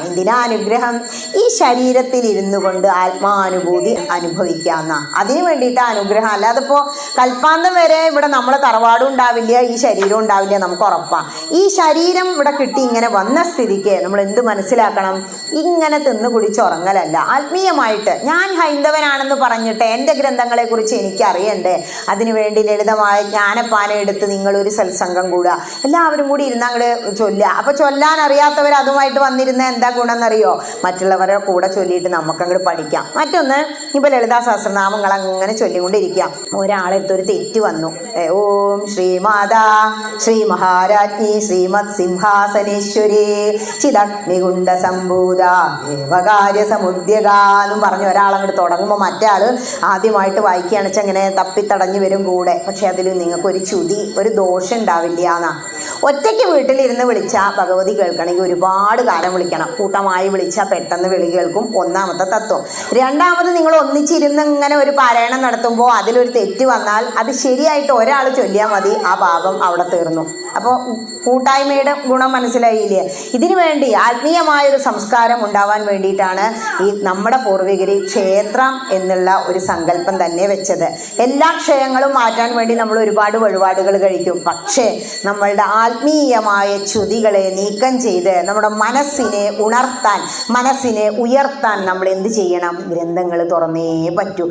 എന്തിനാ അനുഗ്രഹം? ഈ ശരീരത്തിൽ ഇരുന്നു കൊണ്ട് ആത്മാനുഭൂതി അനുഭവിക്കാന്ന, അതിനു വേണ്ടിയിട്ട് അനുഗ്രഹം. അല്ലാതെ ഇപ്പോൾ കൽപ്പാന്തം വരെ ഇവിടെ നമ്മളെ തറവാടും ഉണ്ടാവില്ല, ഈ ശരീരം ഉണ്ടാവില്ല, നമുക്ക് ഉറപ്പാണ്. ഈ ശരീരം ഇവിടെ കിട്ടി ഇങ്ങനെ വന്ന സ്ഥിതിക്ക് നമ്മൾ എന്ത് മനസ്സിലാക്കണം? ഇങ്ങനെ തിന്നു കുടിച്ചുറങ്ങലല്ല. ആത്മീയമായിട്ട് ഞാൻ ഹൈന്ദവനാണെന്ന് പറഞ്ഞിട്ട് എൻ്റെ ഗ്രന്ഥങ്ങളെ കുറിച്ച് എനിക്ക് അറിയണ്ടേ, അതിനുവേണ്ടി ലളിതമായ ജ്ഞാനപ്പാന എടുത്ത് നിങ്ങളൊരു സത്സംഗം കൂടുക, എല്ലാവരും കൂടി ഇരുന്ന് അങ്ങോട്ട് ചൊല്ലുക. അപ്പോൾ ചൊല്ലാൻ അറിയാത്തവർ അതുമായിട്ട് വന്നിരുന്ന എന്താ ഗുണം എന്നറിയോ? മറ്റുള്ളവരുടെ കൂടെ ചൊല്ലിയിട്ട് നമുക്കങ്ങോട്ട് പഠിക്കാം. മറ്റൊന്ന്, ഇപ്പൊ ലളിതാ സഹസ്രനാമങ്ങൾ അങ്ങനെ ചൊല്ലിക്കൊണ്ടിരിക്കാം. ഒരാളെടുത്തൊരു തെറ്റ് വന്നു. ഓം ശ്രീമാതാ ശ്രീ മഹാരാജ്ഞി ശ്രീമത് സിംഹാസനേശ്വരി ചിദഗ്നികുണ്ഡ സംഭൂത ദേവകാര്യ സമുദ്യക എന്നും പറഞ്ഞ് ഒരാളങ്ങോട്ട് തുടങ്ങുമ്പോൾ മറ്റേ ആള് ആദ്യമായിട്ട് വായിക്കുകയാണ് വെച്ചാൽ അങ്ങനെ തപ്പിത്തടഞ്ഞു വരും കൂടെ. പക്ഷെ അതിൽ നിങ്ങൾക്കൊരു ചുതി, ഒരു ദോഷം ഉണ്ടാവില്ല എന്നാ. ഒറ്റയ്ക്ക് വീട്ടിലിരുന്ന് വിളിച്ചാൽ ഭഗവതി കേൾക്കണമെങ്കിൽ ഒരുപാട് കാലം വിളിക്കണം. കൂട്ടമായി വിളിച്ചാൽ പെട്ടെന്ന് വിളി കേൾക്കും. ഒന്നാമത്തെ തത്വം. രണ്ടാമത്, നിങ്ങൾ ഒന്നിച്ചിരുന്ന് ഇങ്ങനെ ഒരു പാരായണം നടത്തുമ്പോൾ അതിലൊരു തെറ്റ് വന്നാൽ അത് ശരിയായിട്ട് ഒരാൾ ചൊല്ലിയാൽ മതി, ആ പാപം അവിടെ തീർന്നു. അപ്പോൾ കൂട്ടായ്മയുടെ ഗുണം മനസ്സിലായില്ലേ? ഇതിനു വേണ്ടി ആത്മീയമായൊരു സംസ്കാരം ഉണ്ടാവാൻ വേണ്ടിയിട്ടാണ് ഈ നമ്മുടെ പൂർവികർ ക്ഷേത്രം എന്നുള്ള ഒരു സങ്കല്പം തന്നെ വെച്ചത്. എല്ലാ ക്ഷയങ്ങളും മാറ്റാൻ വേണ്ടി നമ്മൾ ഒരുപാട് വഴിപാടുകൾ കഴിക്കും. പക്ഷേ നമ്മളുടെ ആത്മീയമായ ച്യുതികളെ നീക്കം ചെയ്ത് നമ്മുടെ മനസ്സിനെ ഉണർത്താൻ, മനസ്സിനെ ഉയർത്താൻ നമ്മൾ എന്ത് ചെയ്യണം? ഗ്രന്ഥങ്ങൾ തുറന്നേ പറ്റൂ.